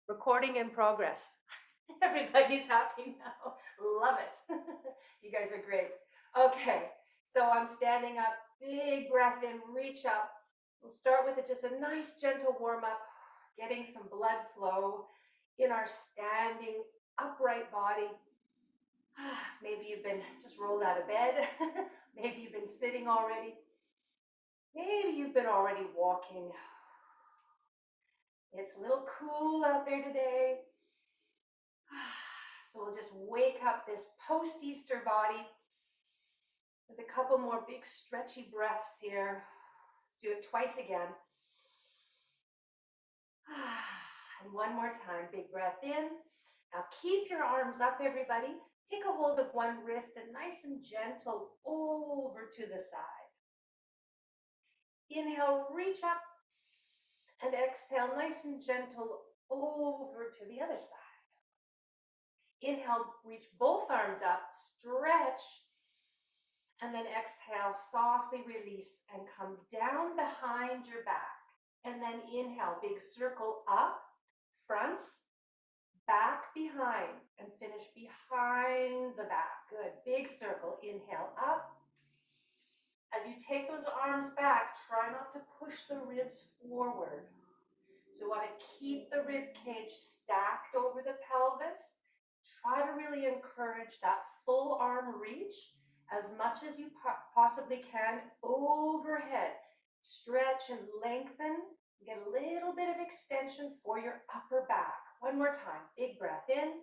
Recording in progress. Everybody's happy now. Love it. You guys are great. Okay, so I'm standing up, big breath in, reach up. We'll start with just a nice gentle warm up, getting some blood flow in our standing upright body. Maybe you've been just rolled out of bed. Maybe you've been sitting already. Maybe you've been already walking. It's a little cool out there today. So we'll just wake up this post-Easter body with a couple more big stretchy breaths here. Let's do it twice again. And one more time, big breath in. Now keep your arms up, everybody. Take a hold of one wrist and nice and gentle over to the side. Inhale, reach up, and exhale, nice and gentle over to the other side. Inhale, reach both arms up, stretch, and then exhale, softly release and come down behind your back. And then inhale, big circle up, front, back, behind, and finish behind the back. Good, big circle, inhale up. As you take those arms back, try not to push the ribs forward. So you want to keep the rib cage stacked over the pelvis. Try to really encourage that full arm reach as much as you possibly can overhead. Stretch and lengthen. Get a little bit of extension for your upper back. One more time. Big breath in.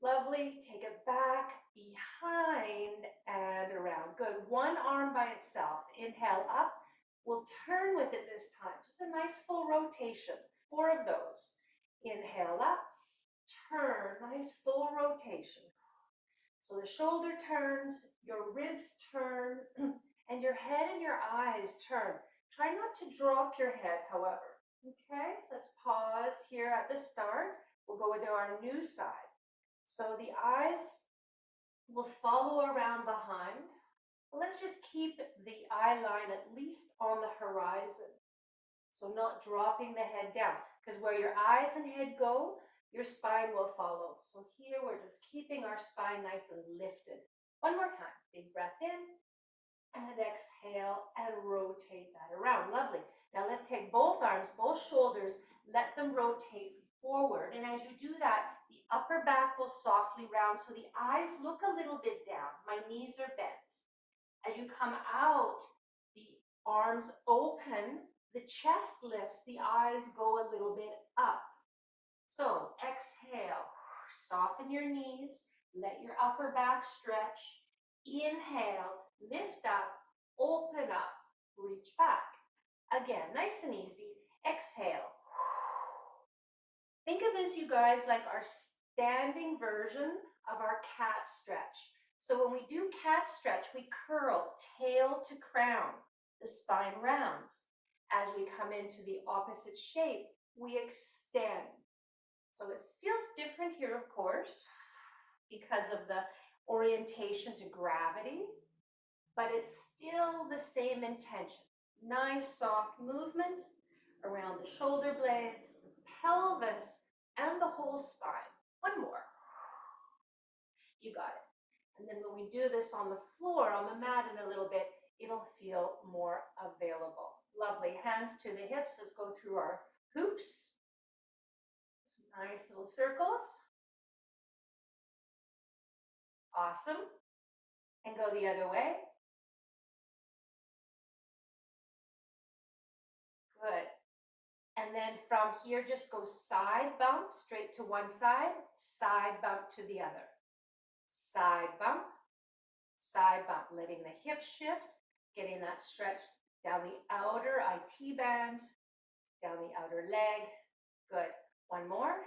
Lovely. Take it back, behind, and around. Good. One arm by itself. Inhale up. We'll turn with it this time. Just a nice full rotation. 4 of those. Inhale up. Turn. Nice full rotation. So the shoulder turns, your ribs turn, and your head and your eyes turn. Try not to drop your head, however. Okay, let's pause here at the start. We'll go into our new side. So the eyes will follow around behind. Let's just keep the eye line at least on the horizon. So not dropping the head down, because where your eyes and head go, your spine will follow. So here we're just keeping our spine nice and lifted. One more time. Big breath in and exhale and rotate that around. Lovely. Now let's take both arms, both shoulders, let them rotate forward. And as you do that, the upper back will softly round so the eyes look a little bit down. My knees are bent. As you come out, the arms open, the chest lifts, the eyes go a little bit up. So exhale, soften your knees, let your upper back stretch. Inhale, lift up, open up, reach back. Again, nice and easy. Exhale. Think of this, you guys, like our standing version of our cat stretch. So when we do cat stretch, we curl tail to crown. The spine rounds. As we come into the opposite shape, we extend. So it feels different here, of course, because of the orientation to gravity, but it's still the same intention. Nice, soft movement around the shoulder blades, the pelvis, and the whole spine. One more. You got it. And then when we do this on the floor, on the mat in a little bit, it'll feel more available. Lovely. Hands to the hips. Let's go through our hoops. Nice little circles. Awesome. And go the other way. Good. And then from here, just go side bump, straight to one side bump to the other. Side bump, letting the hips shift, getting that stretch down the outer IT band, down the outer leg. Good. One more.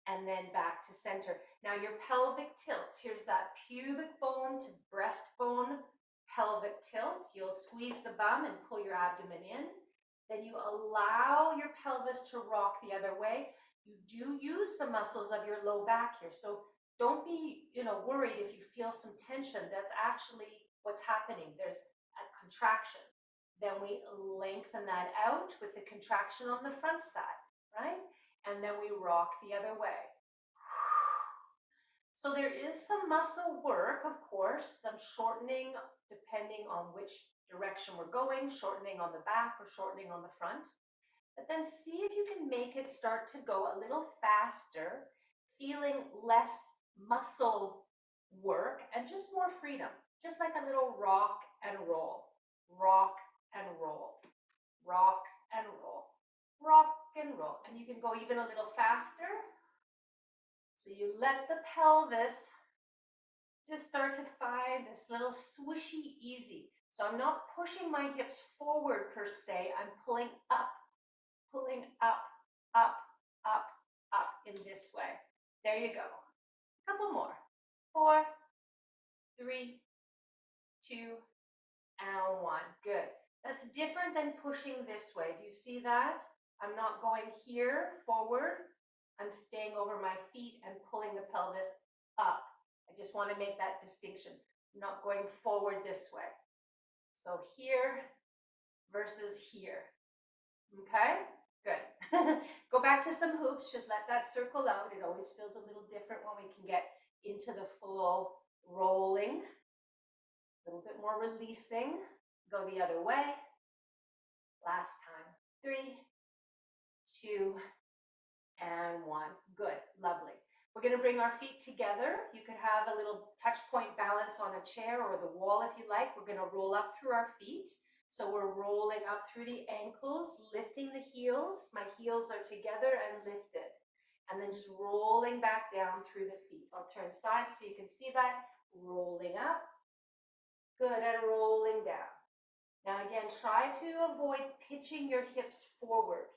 And then back to center. Now your pelvic tilts. Here's that pubic bone to breastbone pelvic tilt. You'll squeeze the bum and pull your abdomen in. Then you allow your pelvis to rock the other way. You do use the muscles of your low back here. So don't be, worried if you feel some tension. That's actually what's happening. There's a contraction. Then we lengthen that out with the contraction on the front side. right? And then we rock the other way. So there is some muscle work, of course, some shortening depending on which direction we're going, shortening on the back or shortening on the front. But then see if you can make it start to go a little faster, feeling less muscle work and just more freedom. Just like a little rock and roll, rock and roll, rock and roll, rock and roll. And you can go even a little faster. So you let the pelvis just start to find this little swishy easy. So I'm not pushing my hips forward per se, I'm pulling up, up, up, up in this way. There you go. Couple more. 4, 3, 2, and 1. Good. That's different than pushing this way. Do you see that? I'm not going here forward. I'm staying over my feet and pulling the pelvis up. I just want to make that distinction. I'm not going forward this way. So here versus here. Okay? Good. Go back to some hoops. Just let that circle out. It always feels a little different when we can get into the full rolling. A little bit more releasing. Go the other way. Last time. 3, 2, and 1. Good. Lovely. We're going to bring our feet together. You could have a little touch point balance on a chair or the wall if you like. We're going to roll up through our feet. So we're rolling up through the ankles, lifting the heels. My heels are together and lifted. And then just rolling back down through the feet. I'll turn sides so you can see that. Rolling up. Good. And rolling down. Now again, try to avoid pitching your hips forward.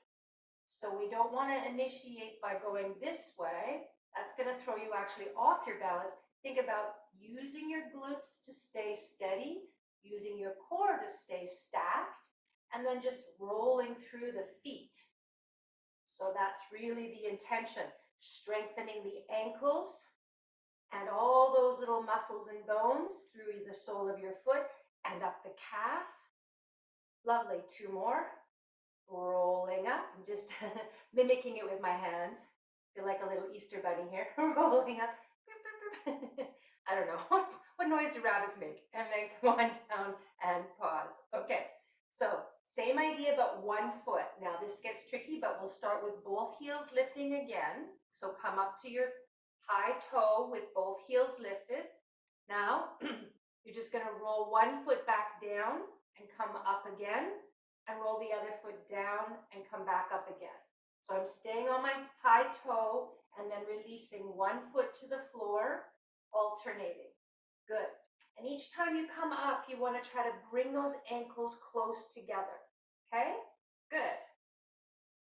So we don't want to initiate by going this way. That's going to throw you actually off your balance. Think about using your glutes to stay steady, using your core to stay stacked, and then just rolling through the feet. So that's really the intention, strengthening the ankles and all those little muscles and bones through the sole of your foot and up the calf. Lovely. 2 more. Rolling up. I'm just mimicking it with my hands. Feel like a little Easter bunny here. Rolling up. I don't know. What noise do rabbits make? And then come on down and pause. Okay. So same idea, but 1 foot. Now this gets tricky, but we'll start with both heels lifting again. So come up to your high toe with both heels lifted. Now you're just going to roll 1 foot back down and come up again. And roll the other foot down and come back up again. So I'm staying on my high toe and then releasing 1 foot to the floor, alternating. Good. And each time you come up, you want to try to bring those ankles close together. Okay? Good.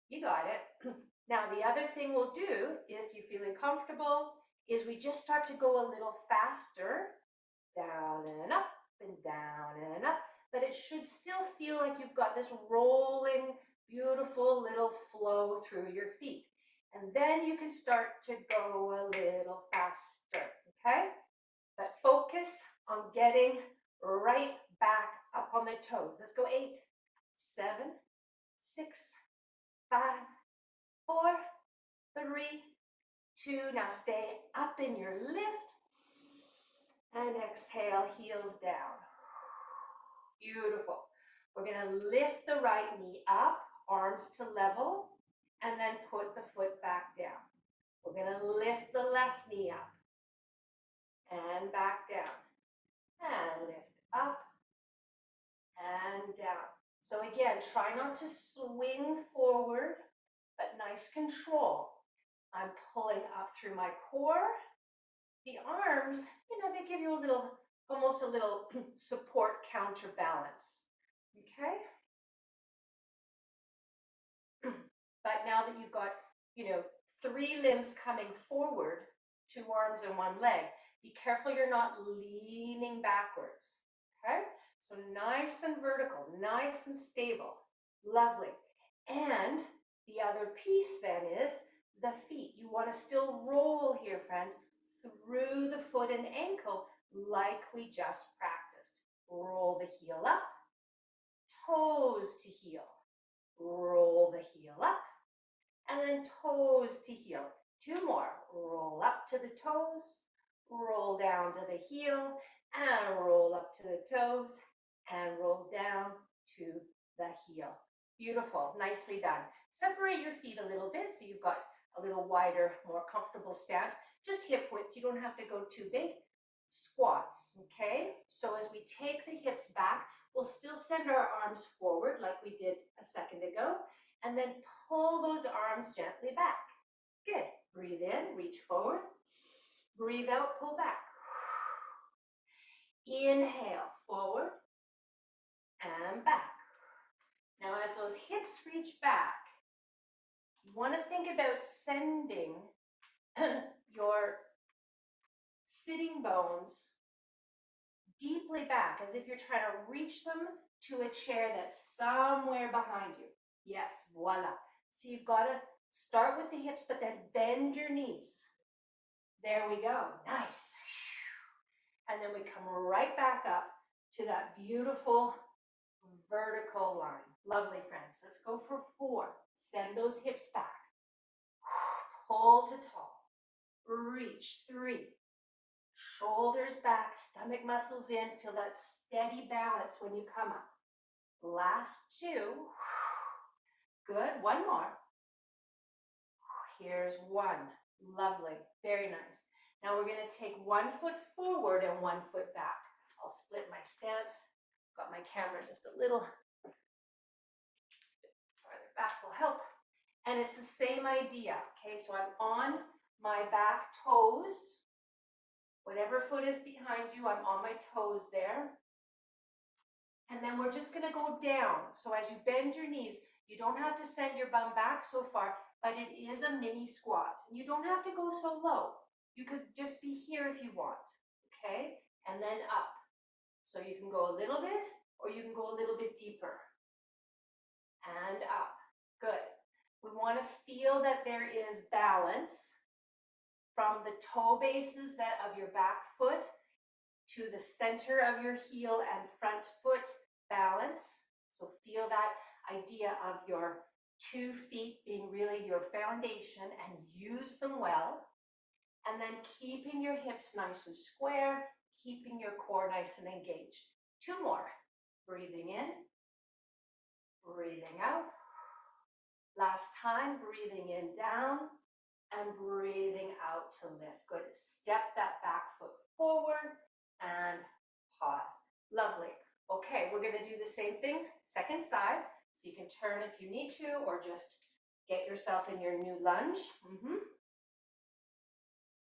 You got it. Now, the other thing we'll do, if you're feeling comfortable, is we just start to go a little faster. Down and up and down and up. But it should still feel like you've got this rolling, beautiful little flow through your feet. And then you can start to go a little faster, okay? But focus on getting right back up on the toes. Let's go 8, 7, 6, 5, 4, 3, 2. Now stay up in your lift. And exhale, heels down. Beautiful. We're going to lift the right knee up, arms to level, and then put the foot back down. We're going to lift the left knee up and back down. And lift up and down. So again, try not to swing forward, but nice control. I'm pulling up through my core. The arms, they give you a little, almost a little support counterbalance. Okay? But now that you've got, 3 limbs coming forward, 2 arms and 1 leg, be careful you're not leaning backwards. Okay? So nice and vertical, nice and stable. Lovely. And the other piece then is the feet. You want to still roll here, friends, through the foot and ankle like we just practiced. Roll the heel up, toes to heel. Roll the heel up, and then then toes to heel. 2 more. Roll up to the toes, roll down to the heel, and roll up to the toes, and roll down to the heel. Beautiful, nicely done. Separate your feet a little bit so you've got a little wider, more comfortable stance. Just hip width, you don't have to go too big. Squats, okay? So as we take the hips back, we'll still send our arms forward like we did a second ago, and then pull those arms gently back. Good. Breathe in, reach forward. Breathe out, pull back. Inhale, forward and back. Now as those hips reach back, you want to think about sending your sitting bones deeply back, as if you're trying to reach them to a chair that's somewhere behind you. Yes, voila. So you've got to start with the hips, but then bend your knees. There we go. Nice. And then we come right back up to that beautiful vertical line. Lovely, friends. Let's go for 4. Send those hips back. Pull to tall. Reach. 3. Shoulders back, stomach muscles in. Feel that steady balance when you come up. Last 2. Good. 1 more. Here's 1. Lovely. Very nice. Now we're going to take 1 foot forward and 1 foot back. I'll split my stance. Got my camera just a little farther back will help. And it's the same idea. Okay, so I'm on my back toes. Whatever foot is behind you, I'm on my toes there. And then we're just going to go down. So as you bend your knees, you don't have to send your bum back so far, but it is a mini squat. You don't have to go so low. You could just be here if you want, okay? And then up. So you can go a little bit, or you can go a little bit deeper. And up. Good. We want to feel that there is balance from the toe bases of your back foot to the center of your heel and front foot balance. So feel that idea of your 2 feet being really your foundation, and use them well. And then keeping your hips nice and square, keeping your core nice and engaged. 2 more. Breathing in, breathing out. Last time, breathing in, down, and breathing out to lift. Good. Step that back foot forward and pause. Lovely. Okay, we're going to do the same thing, second side. So you can turn if you need to, or just get yourself in your new lunge.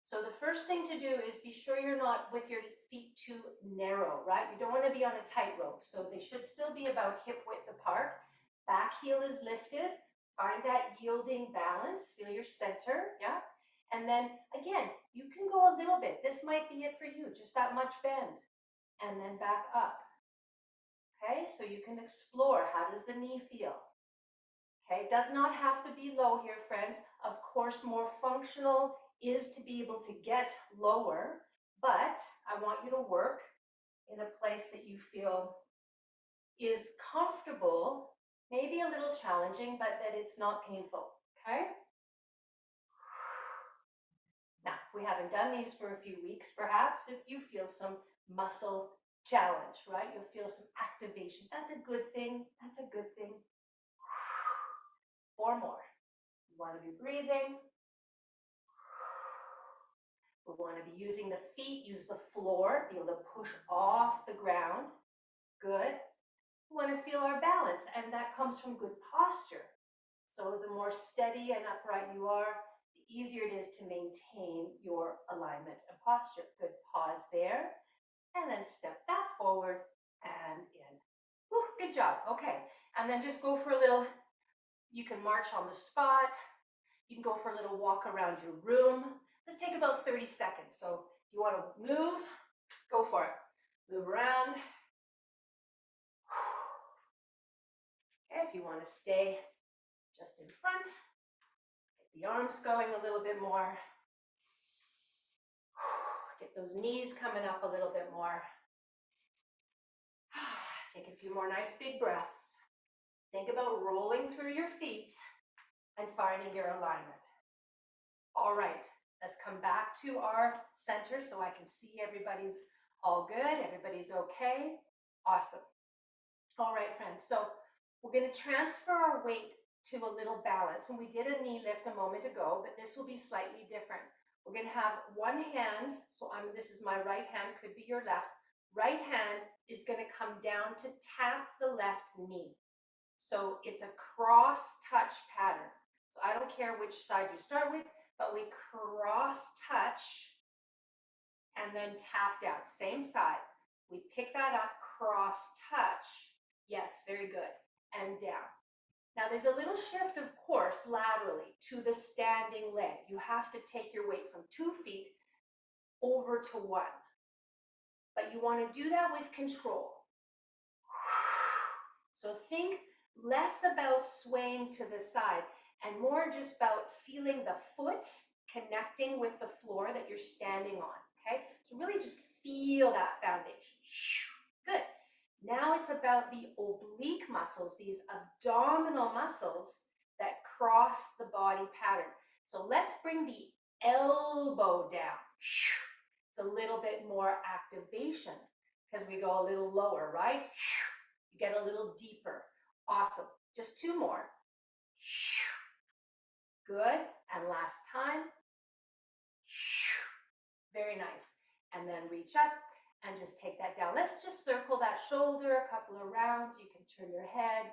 So the first thing to do is be sure you're not with your feet too narrow, right? You don't want to be on a tightrope. So they should still be about hip width apart. Back heel is lifted. Find that yielding balance. Feel your center, yeah? And then again, you can go a little bit. This might be it for you, just that much bend. And then back up. Okay, so you can explore. How does the knee feel? Okay, it does not have to be low here, friends. Of course, more functional is to be able to get lower, but I want you to work in a place that you feel is comfortable, maybe a little challenging, but that it's not painful, okay? Now, we haven't done these for a few weeks, perhaps if you feel some muscle challenge, right? You'll feel some activation. That's a good thing. That's a good thing. 4 more. You want to be breathing. We want to be using the feet, use the floor, be able to push off the ground. Good. We want to feel our balance, and that comes from good posture. So the more steady and upright you are, the easier it is to maintain your alignment and posture. Good. Pause there, and then step that forward and in. Whew, good job. Okay, and then just go for a little, you can march on the spot. You can go for a little walk around your room. Let's take about 30 seconds. So if you want to move, go for it. Move around. Okay, if you want to stay just in front, get the arms going a little bit more. Get those knees coming up a little bit more. Take a few more nice big breaths. Think about rolling through your feet and finding your alignment. All right, let's come back to our center so I can see everybody's all good, everybody's okay. Awesome. All right, friends, so we're going to transfer our weight to a little balance. And we did a knee lift a moment ago, but this will be slightly different. We're going to have one hand, so this is my right hand, could be your left. Right hand is going to come down to tap the left knee. So it's a cross touch pattern. So I don't care which side you start with, but we cross touch and then tap down, same side. We pick that up, cross touch. Yes, very good. And down. Now there's a little shift, of course, laterally to the standing leg. You have to take your weight from 2 feet over to 1. But you want to do that with control. So think less about swaying to the side and more just about feeling the foot connecting with the floor that you're standing on, okay? So really just feel that foundation. Good. Now it's about the oblique muscles, these abdominal muscles that cross the body pattern. So let's bring the elbow down. It's a little bit more activation because we go a little lower, right? You get a little deeper. Awesome. Just 2 more. Good. And last time. Very nice. And then reach up and just take that down. Let's just circle that shoulder a couple of rounds. You can turn your head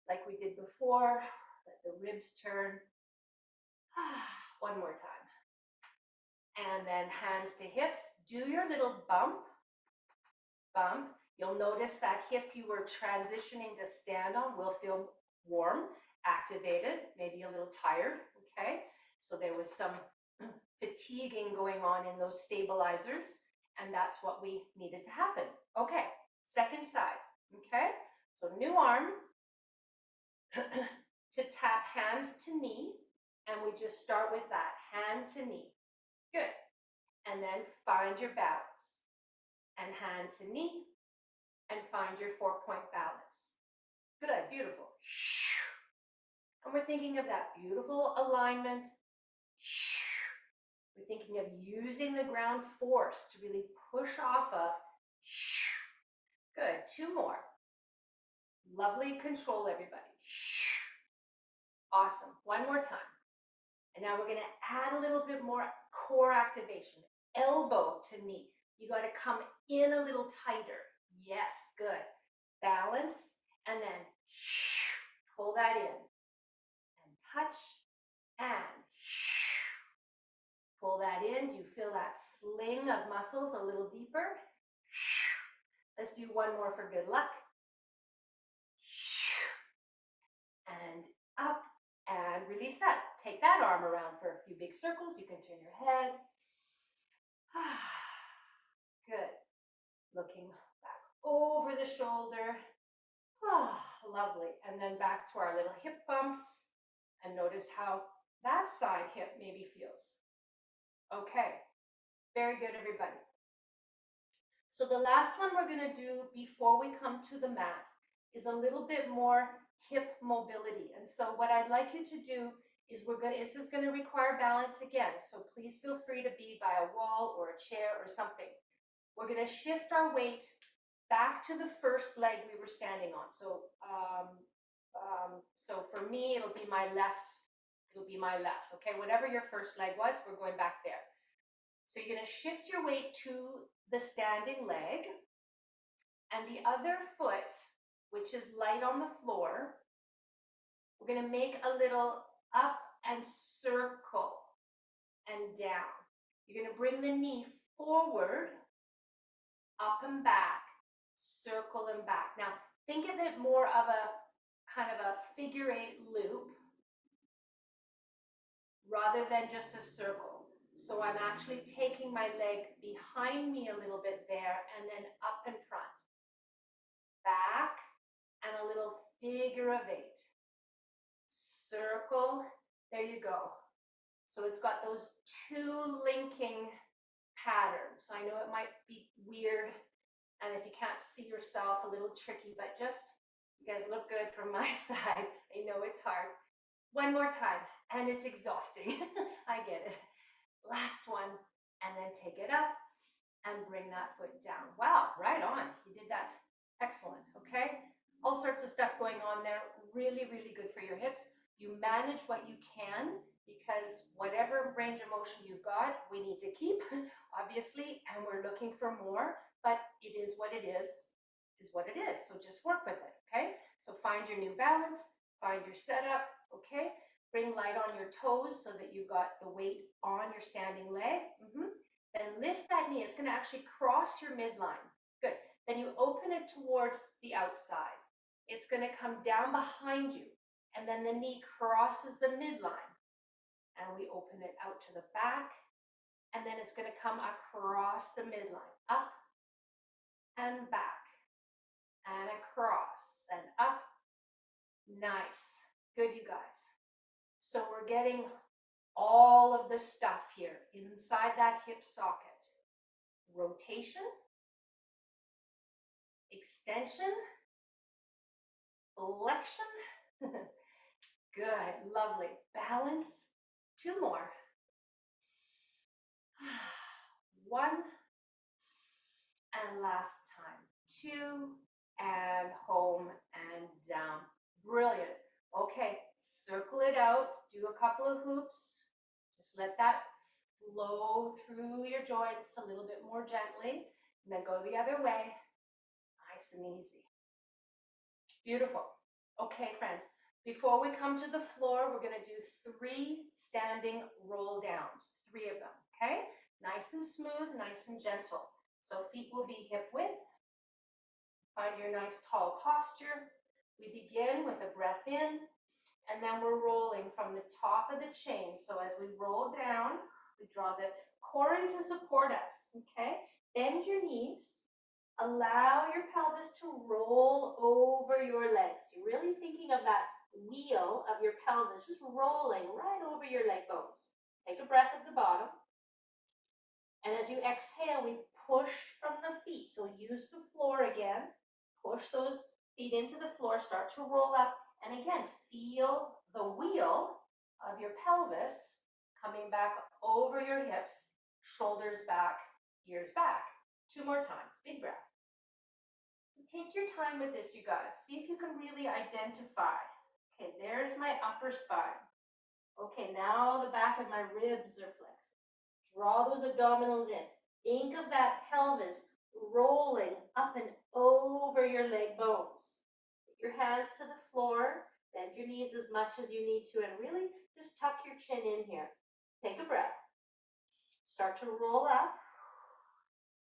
like we did before. Let the ribs turn. One more time. And then hands to hips. Do your little bump. Bump. You'll notice that hip you were transitioning to stand on will feel warm, activated, maybe a little tired, okay? So there was some fatiguing going on in those stabilizers, and that's what we needed to happen. Okay, second side, okay? So new arm to tap hand to knee, and we just start with that, hand to knee. Good. And then find your balance. And hand to knee, and find your 4-point balance. Good, beautiful. And we're thinking of that beautiful alignment. We're thinking of using the ground force to really push off of. Good, 2 more. Lovely control, everybody. Awesome, 1 more time. And now we're gonna add a little bit more core activation. Elbow to knee. You gotta come in a little tighter. Yes, good. Balance, and then pull that in. And touch, and pull that in. Do you feel that sling of muscles a little deeper? Let's do 1 more for good luck. And up, and release that. Take that arm around for a few big circles. You can turn your head. Good. Looking back over the shoulder. Oh, lovely. And then back to our little hip bumps. And notice how that side hip maybe feels. Okay. Very good, everybody. So the last one we're going to do before we come to the mat is a little bit more hip mobility. And so what I'd like you to do is this is going to require balance again. So please feel free to be by a wall or a chair or something. We're going to shift our weight back to the first leg we were standing on. So, so for me, it'll be my left. It'll be my left. Okay, whatever your first leg was, we're going back there. So you're going to shift your weight to the standing leg, and the other foot, which is light on the floor, we're going to make a little up and circle and down. You're going to bring the knee forward, up and back, circle and back. Now, think of it more of a kind of a figure 8 loop rather than just a circle. So I'm actually taking my leg behind me a little bit there and then up in front. Back and a little figure of 8. Circle, there you go. So it's got those 2 linking patterns. I know it might be weird, and if you can't see yourself, a little tricky, but just, you guys look good from my side. I know it's hard. One more time, and it's exhausting. I get it. Last one, and then take it up and bring that foot down. Wow, right on. You did that. Excellent, okay? All sorts of stuff going on there. Really, really good for your hips. You manage what you can because whatever range of motion you've got, we need to keep, obviously, and we're looking for more, but it is what it is what it is. So just work with it, okay? So find your new balance, find your setup, okay? Bring light on your toes so that you've got the weight on your standing leg. Then lift that knee. It's going to actually cross your midline. Good. Then you open it towards the outside. It's going to come down behind you. And then the knee crosses the midline. And we open it out to the back. And then it's going to come across the midline. Up and back. And across and up. Nice. Good, you guys. So we're getting all of the stuff here inside that hip socket. Rotation, extension, flexion. Good, lovely. Balance. Two more. One, and last time. Two, and home and down. Brilliant. Okay, circle it out. Do a couple of hoops. Just let that flow through your joints a little bit more gently. And then go the other way. Nice and easy. Beautiful. Okay, friends. Before we come to the floor, we're going to do 3 standing roll downs. 3 of them, okay? Nice and smooth, nice and gentle. So feet will be hip width. Find your nice tall posture. We begin with a breath in, and then we're rolling from the top of the chain. So as we roll down, we draw the core in to support us, okay? Bend your knees. Allow your pelvis to roll over your legs. You're really thinking of that wheel of your pelvis just rolling right over your leg bones. Take a breath at the bottom. And as you exhale, we push from the feet. So use the floor again. Push those feet into the floor. Start to roll up. And again, feel the wheel of your pelvis coming back over your hips, shoulders back, ears back. 2 more times. Big breath. Take your time with this, you guys. See if you can really identify. Okay, there's my upper spine. Okay, now the back of my ribs are flexed. Draw those abdominals in. Think of that pelvis rolling up and over your leg bones. Put your hands to the floor. Bend your knees as much as you need to, and really just tuck your chin in here. Take a breath. Start to roll up.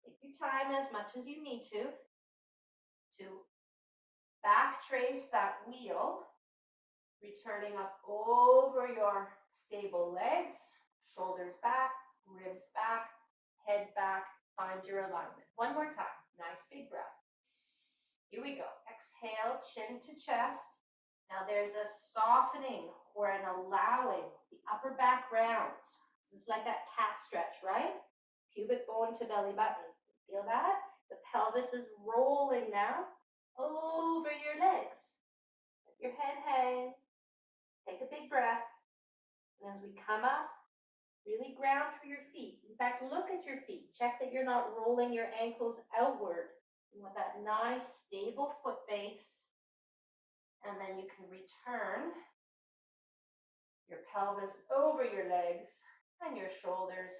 Take your time as much as you need to back trace that wheel, returning up over your stable legs, shoulders back, ribs back, head back, find your alignment. One more time, nice big breath. Here we go, exhale, chin to chest. Now there's a softening or an allowing, the upper back rounds. This is like that cat stretch, right? Pubic bone to belly button. Feel that? The pelvis is rolling now over your legs. Let your head hang. Take a big breath. And as we come up, really ground through your feet. In fact, look at your feet. Check that you're not rolling your ankles outward. You want that nice, stable foot base. And then you can return your pelvis over your legs and your shoulders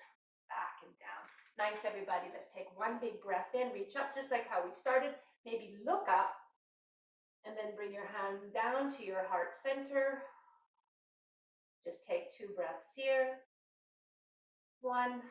back and down. Nice, everybody. Let's take one big breath in. Reach up just like how we started. Maybe look up and then bring your hands down to your heart center. Just take 2 breaths here. 1